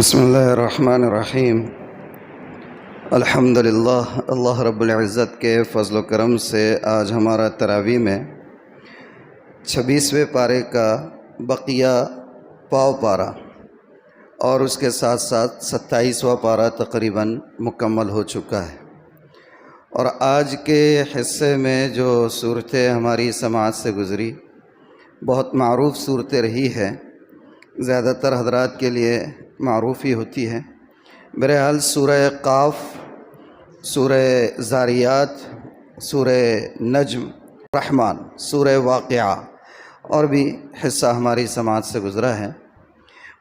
بسم اللہ الرحمن الرحیم۔ الحمدللہ، اللہ رب العزت کے فضل و کرم سے آج ہمارا تراویح میں 26ویں پارے کا بقیہ پاؤ پارا اور اس کے ساتھ ساتھ 27واں پارا تقریباً مکمل ہو چکا ہے۔ اور آج کے حصے میں جو صورتیں ہماری سماعت سے گزری بہت معروف صورتیں رہی ہے، زیادہ تر حضرات کے لیے معروف ہی ہوتی ہے۔ بہرحال سورہ قاف، سورہ ذاریات، سورہ نجم، رحمان، سورہ واقعہ اور بھی حصہ ہماری سماعت سے گزرا ہے۔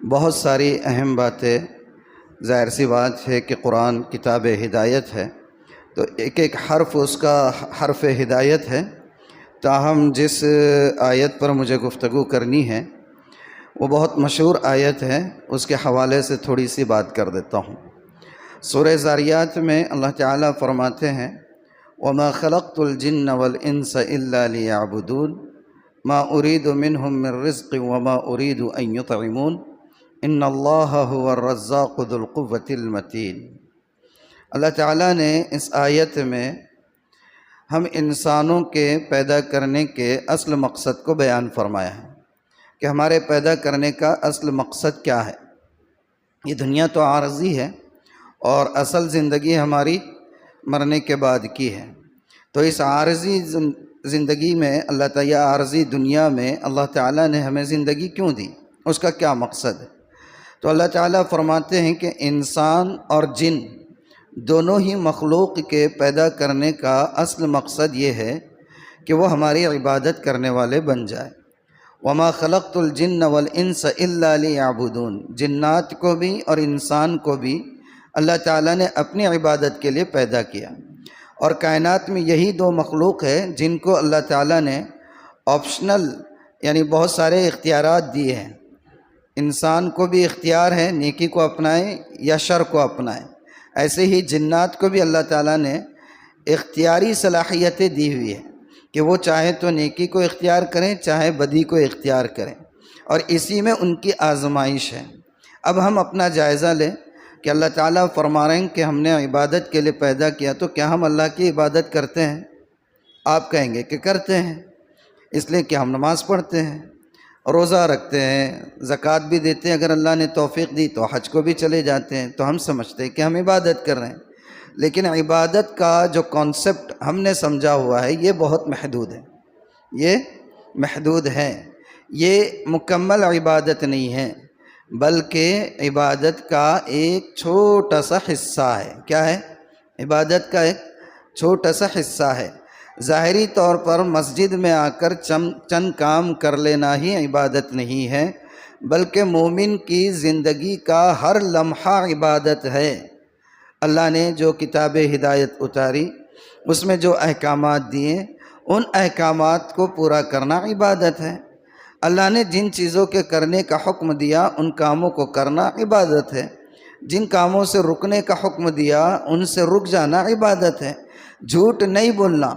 بہت ساری اہم باتیں، ظاہر سی بات ہے کہ قرآن کتاب ہدایت ہے تو ایک ایک حرف اس کا حرف ہدایت ہے، تاہم جس آیت پر مجھے گفتگو کرنی ہے وہ بہت مشہور آیت ہے، اس کے حوالے سے تھوڑی سی بات کر دیتا ہوں۔ سورہ ذاریات میں اللہ تعالیٰ فرماتے ہیں وَمَا خَلَقْتُ الْجِنَّ وَالْإِنسَ إِلَّا لِيَعْبُدُونَ مَا أُرِيدُ مِنْهُم مِّن رِّزْقٍ وَمَا أُرِيدُ أَن يُطْعِمُونَ إِنَّ اللَّهَ هُوَ الرَّزَّاقُ ذُو الْقُوَّةِ الْمَتِينُ۔ اللہ تعالیٰ نے اس آیت میں ہم انسانوں کے پیدا کرنے کے اصل مقصد کو بیان فرمایا ہے کہ ہمارے پیدا کرنے کا اصل مقصد کیا ہے۔ یہ دنیا تو عارضی ہے اور اصل زندگی ہماری مرنے کے بعد کی ہے، تو اس عارضی زندگی میں اللہ تعالیٰ، عارضی دنیا میں اللہ تعالیٰ نے ہمیں زندگی کیوں دی، اس کا کیا مقصد ہے؟ تو اللہ تعالیٰ فرماتے ہیں کہ انسان اور جن دونوں ہی مخلوق کے پیدا کرنے کا اصل مقصد یہ ہے کہ وہ ہماری عبادت کرنے والے بن جائے۔ وَمَا خَلَقْتُ الْجِنَّ وَالْإِنسَ إِلَّا لِيَعْبُدُونَ، جنات کو بھی اور انسان کو بھی اللہ تعالیٰ نے اپنی عبادت کے لیے پیدا کیا، اور کائنات میں یہی دو مخلوق ہے جن کو اللہ تعالیٰ نے آپشنل یعنی بہت سارے اختیارات دیے ہیں۔ انسان کو بھی اختیار ہے نیکی کو اپنائیں یا شر کو اپنائیں، ایسے ہی جنات کو بھی اللہ تعالیٰ نے اختیاری صلاحیتیں دی ہوئی ہیں کہ وہ چاہے تو نیکی کو اختیار کریں، چاہے بدی کو اختیار کریں، اور اسی میں ان کی آزمائش ہے۔ اب ہم اپنا جائزہ لیں کہ اللہ تعالیٰ فرما رہے ہیں کہ ہم نے عبادت کے لیے پیدا کیا، تو کیا ہم اللہ کی عبادت کرتے ہیں؟ آپ کہیں گے کہ کرتے ہیں، اس لیے کہ ہم نماز پڑھتے ہیں، روزہ رکھتے ہیں، زکوٰۃ بھی دیتے ہیں، اگر اللہ نے توفیق دی تو حج کو بھی چلے جاتے ہیں، تو ہم سمجھتے ہیں کہ ہم عبادت کر رہے ہیں۔ لیکن عبادت کا جو کانسیپٹ ہم نے سمجھا ہوا ہے یہ بہت محدود ہے، یہ محدود ہے، یہ مکمل عبادت نہیں ہے، بلکہ عبادت کا ایک چھوٹا سا حصہ ہے۔ کیا ہے؟ عبادت کا ایک چھوٹا سا حصہ ہے۔ ظاہری طور پر مسجد میں آ کر چند کام کر لینا ہی عبادت نہیں ہے، بلکہ مومن کی زندگی کا ہر لمحہ عبادت ہے۔ اللہ نے جو کتاب ہدایت اتاری، اس میں جو احکامات دیے، ان احکامات کو پورا کرنا عبادت ہے۔ اللہ نے جن چیزوں کے کرنے کا حکم دیا ان کاموں کو کرنا عبادت ہے، جن کاموں سے رکنے کا حکم دیا ان سے رک جانا عبادت ہے۔ جھوٹ نہیں بولنا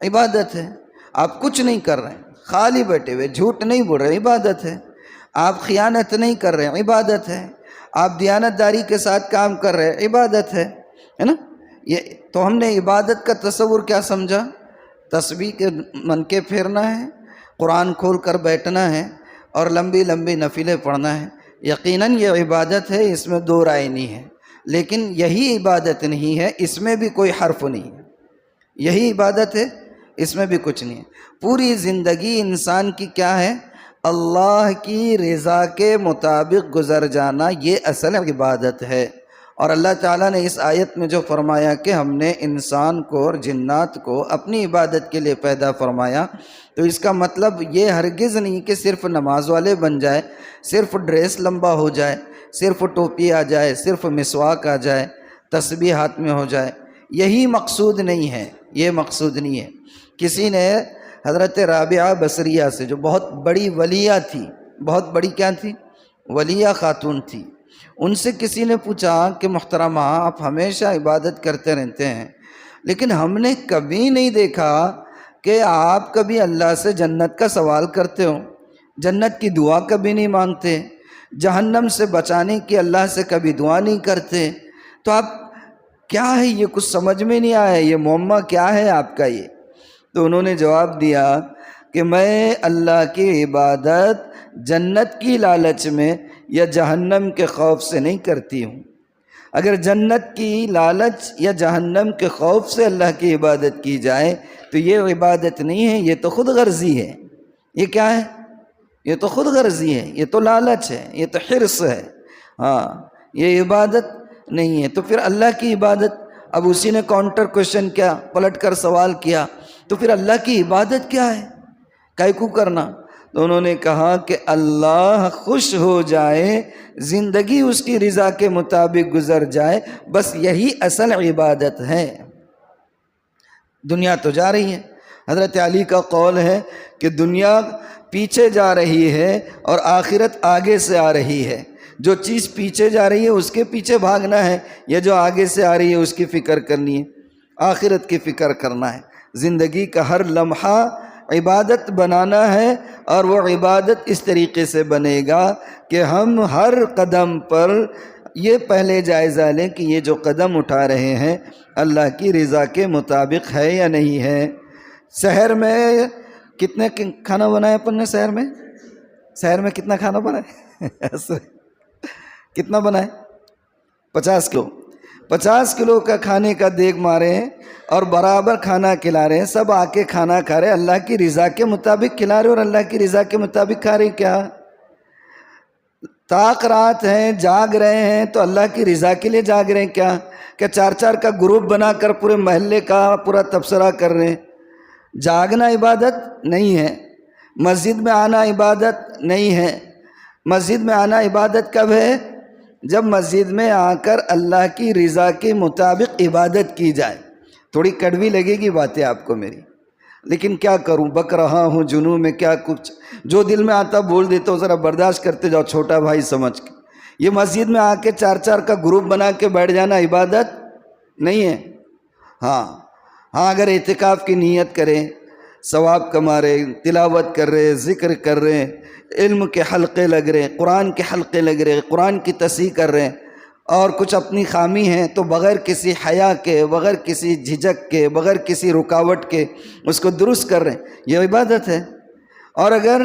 عبادت ہے۔ آپ کچھ نہیں کر رہے ہیں، خالی بیٹھے ہوئے جھوٹ نہیں بول رہے، عبادت ہے۔ آپ خیانت نہیں کر رہے، عبادت ہے۔ آپ دیانت داری کے ساتھ کام کر رہے، عبادت ہے نا؟ یہ تو ہم نے عبادت کا تصور کیا سمجھا؟ تسبیح کے منکے پھیرنا ہے، قرآن کھول کر بیٹھنا ہے اور لمبی لمبی نفلیں پڑھنا ہے۔ یقیناً یہ عبادت ہے، اس میں دو رائے نہیں ہے، لیکن یہی عبادت نہیں ہے، اس میں بھی کوئی حرف نہیں ہے۔ یہی عبادت ہے، اس میں بھی کچھ نہیں ہے۔ پوری زندگی انسان کی کیا ہے؟ اللہ کی رضا کے مطابق گزر جانا، یہ اصل عبادت ہے۔ اور اللہ تعالیٰ نے اس آیت میں جو فرمایا کہ ہم نے انسان کو اور جنات کو اپنی عبادت کے لیے پیدا فرمایا، تو اس کا مطلب یہ ہرگز نہیں کہ صرف نماز والے بن جائے، صرف ڈریس لمبا ہو جائے، صرف ٹوپی آ جائے، صرف مسواک آ جائے، تسبیح ہاتھ میں ہو جائے، یہی مقصود نہیں ہے، یہ مقصود نہیں ہے۔ کسی نے حضرت رابعہ بصریہ سے، جو بہت بڑی ولیہ تھی، بہت بڑی کیا تھی؟ ولیہ خاتون تھی، ان سے کسی نے پوچھا کہ محترمہ آپ ہمیشہ عبادت کرتے رہتے ہیں، لیکن ہم نے کبھی نہیں دیکھا کہ آپ کبھی اللہ سے جنت کا سوال کرتے ہو، جنت کی دعا کبھی نہیں مانگتے، جہنم سے بچانے کی اللہ سے کبھی دعا نہیں کرتے، تو آپ کیا ہے یہ؟ کچھ سمجھ میں نہیں آیا، یہ معمہ کیا ہے آپ کا یہ؟ تو انہوں نے جواب دیا کہ میں اللہ کی عبادت جنت کی لالچ میں یا جہنم کے خوف سے نہیں کرتی ہوں۔ اگر جنت کی لالچ یا جہنم کے خوف سے اللہ کی عبادت کی جائے تو یہ عبادت نہیں ہے، یہ تو خود غرضی ہے۔ یہ کیا ہے؟ یہ تو خود غرضی ہے، یہ تو لالچ ہے، یہ تو حرص ہے، ہاں، یہ عبادت نہیں ہے۔ تو پھر اللہ کی عبادت، اب اسی نے کاؤنٹر کوشچن کیا، پلٹ کر سوال کیا، تو پھر اللہ کی عبادت کیا ہے؟ کائے کو کرنا؟ تو انہوں نے کہا کہ اللہ خوش ہو جائے، زندگی اس کی رضا کے مطابق گزر جائے، بس یہی اصل عبادت ہے۔ دنیا تو جا رہی ہے، حضرت علی کا قول ہے کہ دنیا پیچھے جا رہی ہے اور آخرت آگے سے آ رہی ہے۔ جو چیز پیچھے جا رہی ہے اس کے پیچھے بھاگنا ہے، یا جو آگے سے آ رہی ہے اس کی فکر کرنی ہے، آخرت کی فکر کرنا ہے۔ زندگی کا ہر لمحہ عبادت بنانا ہے، اور وہ عبادت اس طریقے سے بنے گا کہ ہم ہر قدم پر یہ پہلے جائزہ لیں کہ یہ جو قدم اٹھا رہے ہیں اللہ کی رضا کے مطابق ہے یا نہیں ہے۔ سحر میں کتنے کھانا بنایا اپن نے؟ سحر میں کتنا کھانا بنایا؟ کتنا بنائے؟ 50 کلو 50 کلو کا کھانے کا دیگ مارے ہیں اور برابر کھانا کھلا رہے ہیں، سب آ کے کھانا کھا رہے ہیں، اللہ کی رضا کے مطابق کھلا رہے اور اللہ کی رضا کے مطابق کھا رہے۔ کیا طاق رات ہیں، جاگ رہے ہیں تو اللہ کی رضا کے لیے جاگ رہے ہیں؟ کیا 4 کا گروپ بنا کر پورے محلے کا پورا تبصرہ کر رہے ہیں؟ جاگنا عبادت نہیں ہے۔ مسجد میں آنا عبادت نہیں ہے۔ مسجد میں آنا عبادت کب ہے؟ جب مسجد میں آ کر اللہ کی رضا کے مطابق عبادت کی جائے۔ تھوڑی کڑوی لگے گی باتیں آپ کو میری، لیکن کیا کروں، بک رہا ہوں جنوں میں، کیا کچھ جو دل میں آتا بول دیتا ہوں، ذرا برداشت کرتے جاؤ چھوٹا بھائی سمجھ کے۔ یہ مسجد میں آ کے 4 کا گروپ بنا کے بیٹھ جانا عبادت نہیں ہے۔ ہاں اگر اعتکاف کی نیت کریں، ثواب کما رہے، تلاوت کر رہے، ذکر کر رہے، علم کے حلقے لگ رہے، قرآن کے حلقے لگ رہے، قرآن کی تصحیح کر رہے، اور کچھ اپنی خامی ہیں تو بغیر کسی حیا کے، بغیر کسی جھجک کے، بغیر کسی رکاوٹ کے اس کو درست کر رہے ہیں، یہ عبادت ہے۔ اور اگر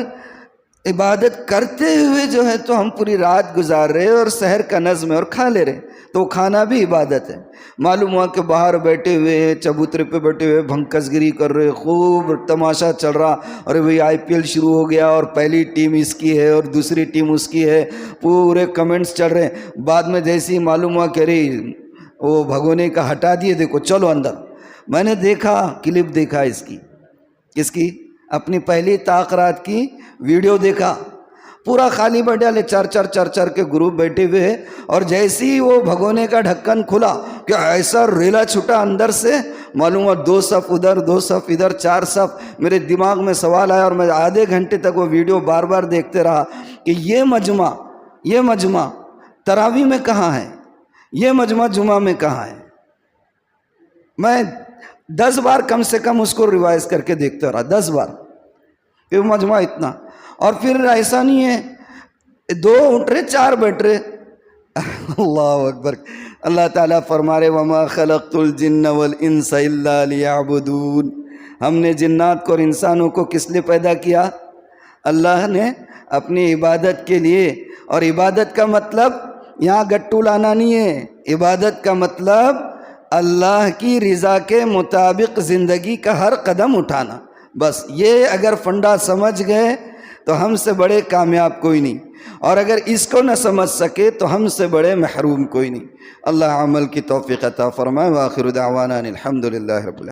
عبادت کرتے ہوئے جو ہے تو ہم پوری رات گزار رہے اور سحر کا نظم ہے اور کھا لے رہے، تو کھانا بھی عبادت ہے۔ معلوم ہوا کہ باہر بیٹھے ہوئے، چبوترے پہ بیٹھے ہوئے بھنکس گیری کر رہے، خوب تماشا چل رہا، اور وہی IPL شروع ہو گیا اور پہلی ٹیم اس کی ہے اور دوسری ٹیم اس کی ہے، پورے کمنٹس چل رہے ہیں۔ بعد میں جیسے ہی معلوم ہوا کہ رہی وہ بھگونے کا ہٹا دیے، دیکھو چلو اندر۔ میں نے دیکھا، کلپ دیکھا اس کی، کس کی؟ اپنی پہلی تاخرات کی ویڈیو دیکھا، پورا خالی بیٹھے والے 4 کے گروپ بیٹھے ہوئے، اور جیسے ہی وہ بھگونے کا ڈھکن کھلا کہ ایسا ریلا چھٹا اندر سے، معلوم ہوا 2 صف ادھر 2 صف ادھر 4 صف۔ میرے دماغ میں سوال آیا اور میں آدھے گھنٹے تک وہ ویڈیو بار بار دیکھتے رہا کہ یہ مجمع تراویح میں کہاں ہے، یہ مجمع جمعہ میں کہاں ہے۔ میں 10 بار کم سے کم اس کو ریوائز کر کے دیکھتا رہا، 10 بار کہ وہ مجمع اتنا۔ اور پھر ایسا نہیں ہے 2 اٹھ رہے 4 بیٹھ رہے۔ اللہ اکبر۔ اللہ تعالیٰ فرما رہے وما خلقت الجن والانس الا لیعبدون، ہم نے جنات کو اور انسانوں کو کس لیے پیدا کیا؟ اللہ نے اپنی عبادت کے لیے۔ اور عبادت کا مطلب یہاں گٹو لانا نہیں ہے، عبادت کا مطلب اللہ کی رضا کے مطابق زندگی کا ہر قدم اٹھانا۔ بس یہ اگر فنڈا سمجھ گئے تو ہم سے بڑے کامیاب کوئی نہیں، اور اگر اس کو نہ سمجھ سکے تو ہم سے بڑے محروم کوئی نہیں۔ اللہ عمل کی توفیق عطا فرمائے۔ وآخر دعوانا الحمدللہ رب العالمین۔